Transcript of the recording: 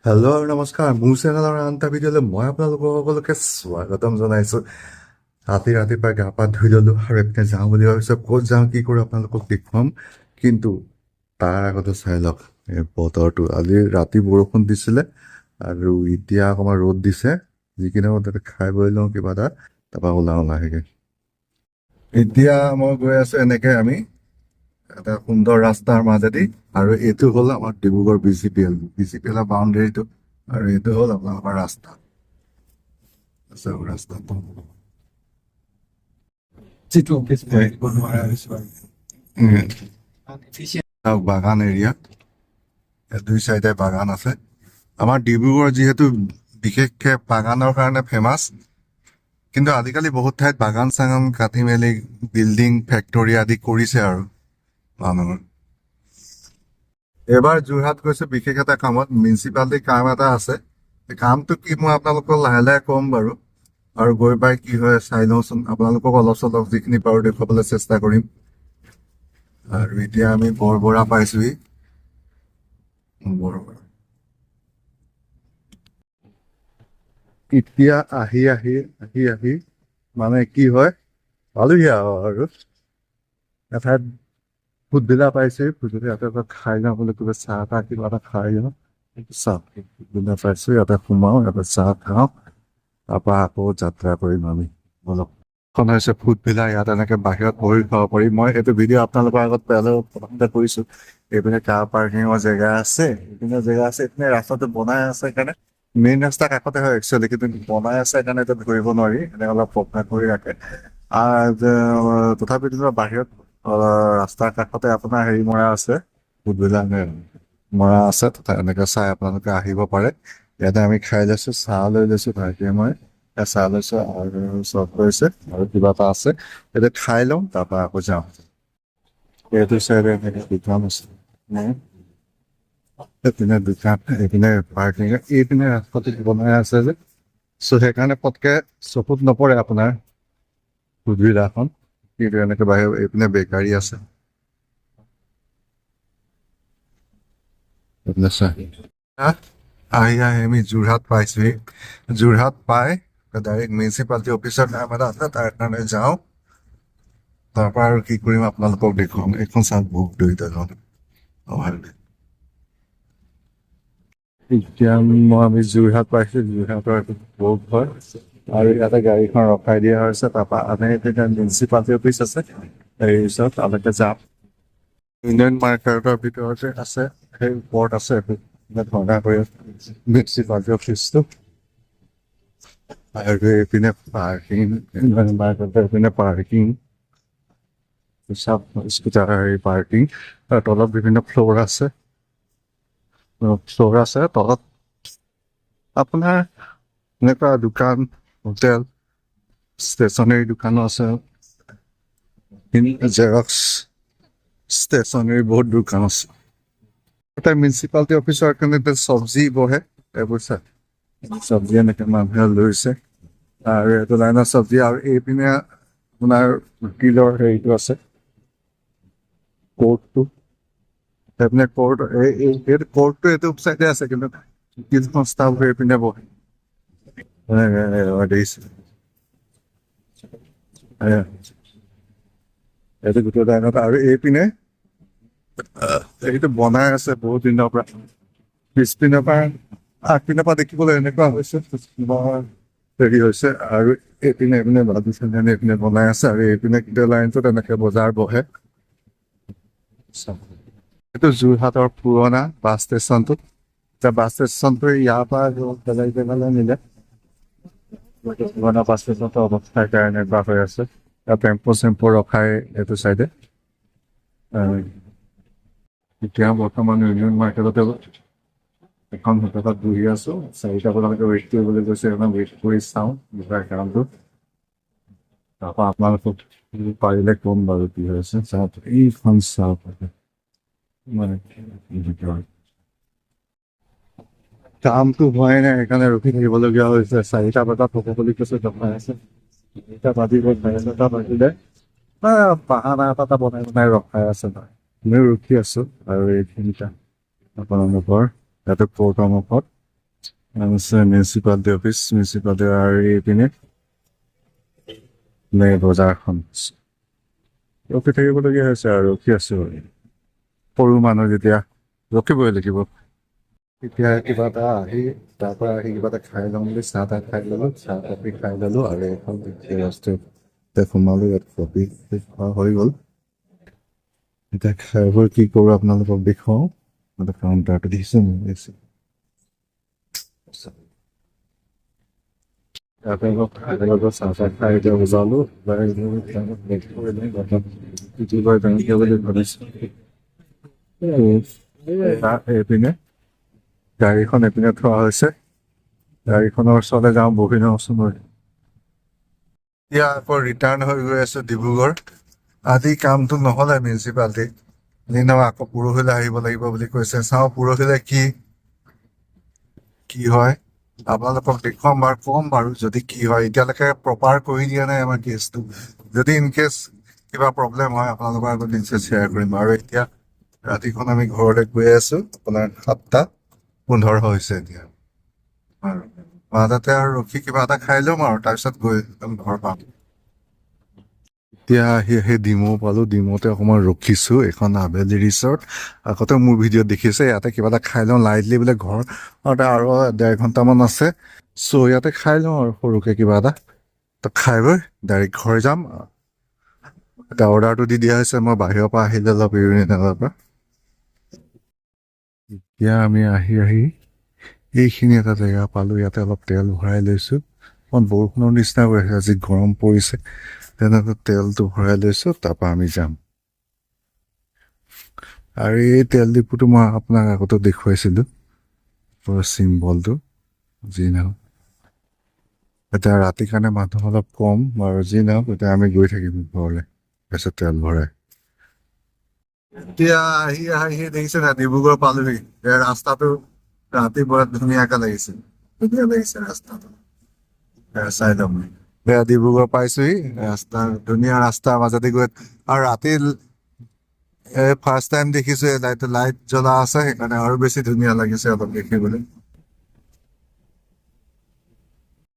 Hello' আৰু নমস্কাৰ মোৰ চেনেলৰ আন এটা ভিডিঅ'লৈ মই আপোনালোকক সকলোকে স্বাগতম জনাইছোঁ। ৰাতিপুৱা গা পা ধুই ল'লোঁ আৰু এইপিনে যাওঁ বুলি ভাবিছোঁ। ক'ত যাওঁ কি কৰোঁ আপোনালোকক দেখুৱাম, কিন্তু তাৰ আগতে চাই লওক এই বতৰটো। আজি ৰাতি বৰষুণ দিছিলে আৰু এতিয়া অকণমান ৰ'দ দিছে। যিকিনে তাতে খাই বৈ লওঁ কিবা এটা, তাৰপৰা ওলাওঁ লাহেকৈ। এতিয়া মই গৈ আছোঁ এনেকৈ আমি এটা সুন্দৰ ৰাস্তাৰ মাজেদি, আৰু এইটো হ'ল আমাৰ ডিব্ৰুগড় বি চি পি এলৰ বাউণ্ডেৰীটো, আৰু এইটো হ'ল আপোনালোকৰ ৰাস্তা। ৰাস্তাটো যিটো অফিচ বাগান এৰিয়া, দুই চাইডে বাগান আছে। আমাৰ ডিব্ৰুগড় যিহেতু বিশেষকৈ বাগানৰ কাৰণে ফেমাছ, কিন্তু আজিকালি বহুত ঠাইত বাগান চাগান কাটি মেলি বিল্ডিং ফেক্টৰী আদি কৰিছে আৰু মানুহৰ। এইবাৰ যোৰহাট গৈছোঁ বিশেষ এটা কামত, মিউনিচিপালিটিৰ কাম এটা আছে। কামটো কি মই আপোনালোকক লাহে লাহে ক'ম বাৰু, আৰু গৈ পাই কি হয় চাই লওঁচোন। আপোনালোকক অলপ চলপ যিখিনি পাৰোঁ দেখুৱাবলৈ চেষ্টা কৰিম। আৰু এতিয়া আমি বৰবৰা পাইছোঁহি। বৰবৰা এতিয়া আহি আহি আহি আহি মানে কি হয়, পালোহি আৰু এঠাইত ফুডভিলা পাইছোঁ। ফুডভিলা ইয়াতে এটা খাই যাওঁ বুলি কিবা চাহ তাহ কিবা এটা খাই যাওঁ। চাহ ফুডভিলা পাইছোঁ, ইয়াতে সোমাওঁ, ইয়াতে চাহ খাওঁ, তাৰপৰা আকৌ যাত্ৰা কৰিম আমি অলপ। এখন হৈছে ফুডভিলা, ইয়াত এনেকে বাহিৰত বহি খাব পাৰি। মই এইটো ভিডিঅ' আপোনালোকৰ আগত প্ৰথমতে কৰিছোঁ। এইপিনে কাৰ পাৰ্কিঙৰ জেগা আছে, এইপিনে জেগা আছে। এইপিনে ৰাস্তাটো বনাই আছে কাৰণে, মেইন ৰাস্তাৰ কাষতে হয় একচুৱেলি, কিন্তু বনাই আছে কাৰণে এইটো ধৰিব নোৱাৰি, এনে অলপ পকা কৰি ৰাখে। তথাপিতো বাহিৰত ৰাস্তাৰ কাষতে আপোনাৰ হেৰি মৰা আছে, ফুডভিলা মৰা আছে। তথা এনেকে চাই আপোনালোকে আহিব পাৰে। ইয়াতে আমি খাই লৈছোঁ, চাহ লৈ লৈছোঁ, ভাইটিয়ে মই চাহ লৈছোঁ আৰু চব লৈছে আৰু কিবা এটা আছে। এতিয়া খাই লওঁ, তাৰপৰা আকৌ যাওঁ। এইটো চাইডে এনেকে দোকান আছে, এইপিনে দোকান, এইপিনে পাৰ্কিং, এইপিনে ৰাস্তাটো বনাই আছে যে, চ' সেইকাৰণে পটকে চকুত নপৰে আপোনাৰ ফুডভিলাখন। কিন্তু এনেকে বাহিৰ এইপিনে বেকাৰী আছে। আহি আহি আমি যোৰহাট পাইছোঁহি। যোৰহাট পাই ডাইৰেক্ট মিউনিচিপালিটি অফিচৰ কাম এটা আছে, তাৰ কাৰণে যাওঁ। তাৰপৰা আৰু কি কৰিম আপোনালোকক দেখুৱাম। এইখন চাওক বহুত দুইটা যাওঁ। এতিয়া আমি যোৰহাট পাইছোঁ। যোৰহাটৰ এইটো বহুত হয়, আৰু ইয়াতে গাড়ীখন ৰখাই দিয়া হৈছে। তাৰপৰা আমি এতিয়া মিউনিচিপালিটি অফিচ আছে, এই ওচৰত তালৈকে যাম। ইউনিয়ন মাৰ্কেটৰ ভিতৰতে আছে, সেই ওপৰত আছে ভঙা কৰি মিউনিচিপালিটি অফিচটো। আৰু এইপিনে পাৰ্কিং, ইউনিয়ন মাৰ্কেটৰ এইপিনে পাৰ্কিং, স্কুটাৰ পাৰ্কিং, আৰু তলত বিভিন্ন ফ্ল'ৰ আছে। তলত আপোনাৰ এনেকুৱা দোকান, হোটেল, ষ্টেচনাৰী দোকানো আছে, জেৰক্স, ষ্টেচনাৰী বহুত দোকান আছে। এটা মিউনিচিপালিটি অফিচৰ কাৰণে চব্জি বহে, এইবোৰ চাই চব্জি এনেকে মানুহে লৈছে। আৰু এইটো লাইনৰ চব্জি, আৰু এইপিনে আপোনাৰ উকিলৰ হেৰিটো আছে, কোৰ্টটো। সেইপিনে কোৰ্ট, এই কোৰ্টটো এইটো চাইডে আছে, কিন্তু উকিল সংস্থাবোৰ এইপিনে বহে। এইটো গোটেই লাইনত। আৰু এইপিনে এইটো বনাই আছে বহুত দিনৰ পৰা। পিছপিনৰ পৰা আগপিনৰ পৰা দেখিবলৈ এনেকুৱা হৈছে হেৰি হৈছে, আৰু এইপিনে এইপিনে বনাই আছে, আৰু এইপিনে গোটেই লাইনটোত এনেকে বজাৰ বহে। এইটো যোৰহাটৰ পুৰণা বাছ ষ্টেচনটো। এতিয়া বাছ ষ্টেচনটো ইয়াৰ পৰা বেলেগ জেগালৈ নিলে, পুৰণা বাছ ষ্টেচনটো অৱস্থাৰ কাৰণে এনেকুৱা হৈ আছে। টেম্পু চেম্পু ৰখাই এইটো চাইডে। এতিয়া বৰ্তমান ইউনিয়ন মাৰ্কেটতে এখন হোটেলত বহি আছোঁ। 4টা বজালৈকে ৱেইট কৰিবলৈ কৈছে, ৱেইট কৰি চাওঁ কামটো। তাৰপৰা আপোনালোকক পাৰিলে ক'ম বাৰু কি হৈছে। চাওক এইখন চাওক, কামটো হোৱাই নাই, সেইকাৰণে ৰখি থাকিবলগীয়া হৈছে। 4টা বজাত হ'ব বুলি কৈছে, দেখাই আছে 4টা বাজিব, 4:30 বাজিলে বাহানা এটা বনাই ৰখাই আছে। মই ৰখি আছোঁ। আৰু এইখিনিতে আপোনালোকৰ ইয়াতে কোৰ্টৰ মুখত আছে মিউনিচিপালিটি অফিচ, মিউনিচিপালিটি আৰু এইপিনে বজাৰখন ৰখি থাকিবলগীয়া হৈছে আৰু ৰখি আছো সৰু মানুহ যেতিয়া ৰখিবই লাগিব। এতিয়া কিবা এটা আহি তাৰ পৰা আহি কিবা এটা খাই লওঁ বুলি চাহ তাহ খাই ল'লো, চাহ কফি খাই ল'লো আৰু এখন ৰেষ্টুৰেণ্টত সোমালো, ইয়াত কফি খোৱা হৈ গ'ল। এতিয়া খাই বৈ কি কৰোঁ আপোনালোকক দেখুৱাওঁ। মানে কাউণ্টাৰটো দেখিছে তাতে অলপ খাই ল'লো, চাহ চাহ খাই এতিয়া ওলালো এইপিনে গাড়ীখন এইপিনে থোৱা হৈছে, গাড়ীখনৰ ওচৰলৈ যাওঁ, বহি লওঁচোন মই। এতিয়া আকৌ ৰিটাৰ্ণ হৈ গৈ আছো ডিব্ৰুগড়। আজি কামটো নহ'লে মিউনিচিপালিটি আকৌ পৰহিলৈ আহিব লাগিব বুলি কৈছে। চাওঁ পৰহিলৈ কি হয় আপোনালোকক দেখুৱাম বাৰু, ক'ম বাৰু যদি কি হয়। এতিয়ালৈকে প্ৰপাৰ কৰি দিয়া নাই আমাৰ কেছটো। যদি ইন কেছ কিবা প্ৰব্লেম হয় আপোনালোকৰ আগত নিশ্চয় শ্বেয়াৰ কৰিম। আৰু এতিয়া ৰাতিখন আমি ঘৰলৈ গৈ আছো, আপোনাৰ 7:15 হৈছে এতিয়া। আৰু মাজতে আৰু ৰখি কিবা এটা খাই ল'ম আৰু তাৰপিছত গৈ ঘৰ পাম। এতিয়া আহি ডিমৌ পালোঁ, ডিমৌতে অকণমান ৰখিছোঁ। এইখন আবেলি ৰিচৰ্ট। আগতে মোৰ ভিডিঅ'ত দেখিছে ইয়াতে কিবা এটা খাই লওঁ লাইটলি বোলে, ঘৰতে আৰু 1.5 ঘণ্টামান আছে। চ' ইয়াতে খাই লওঁ আৰু সৰুকৈ কিবা এটা, তো খাই বৈ ডাইৰেক্ট ঘৰ যাম। এতিয়া অৰ্ডাৰটো দি দিয়া হৈছে, মই বাহিৰৰ পৰা আহিলে অলপ ইউৰিনেলৰ পৰা। এতিয়া আমি আহি এইখিনি এটা জেগা পালোঁ, ইয়াতে অলপ তেল ভৰাই লৈছোঁ। অকণ বৰষুণৰ নিচিনা হৈ আছে, আজি গৰম পৰিছে, তেনেকৈ তেলটো ভৰাই লৈছোঁ, তাৰপৰা আমি যাম। আৰু এই তেল ডিপুটো মই আপোনাক আগতে দেখুৱাইছিলোঁ, পুৰা চিম্বলটো যি নহওক। এতিয়া ৰাতিৰ কাৰণে মানুহ অলপ কম আৰু যি নহওক, এতিয়া আমি গৈ থাকিম ঘৰলৈ তাৰপিছত তেল ভৰাই। এতিয়া আহি দেখিছে না ডিব্ৰুগড় পালোহি। ৰাস্তাটো ৰাতিপুৱা ধুনীয়াকে লাগিছে, ধুনীয়া লাগিছে ৰাস্তাটো। চাই ল'ম। ডিব্ৰুগড় পাইছোহি, ৰাস্তা ধুনীয়া, ৰাস্তাৰ মাজতে গৈ। আৰু ৰাতি ফাৰ্ষ্ট টাইম দেখিছো লাইট জ্বলা আছে, সেইকাৰণে আৰু বেছি ধুনীয়া লাগিছে অলপ দেখিবলৈ।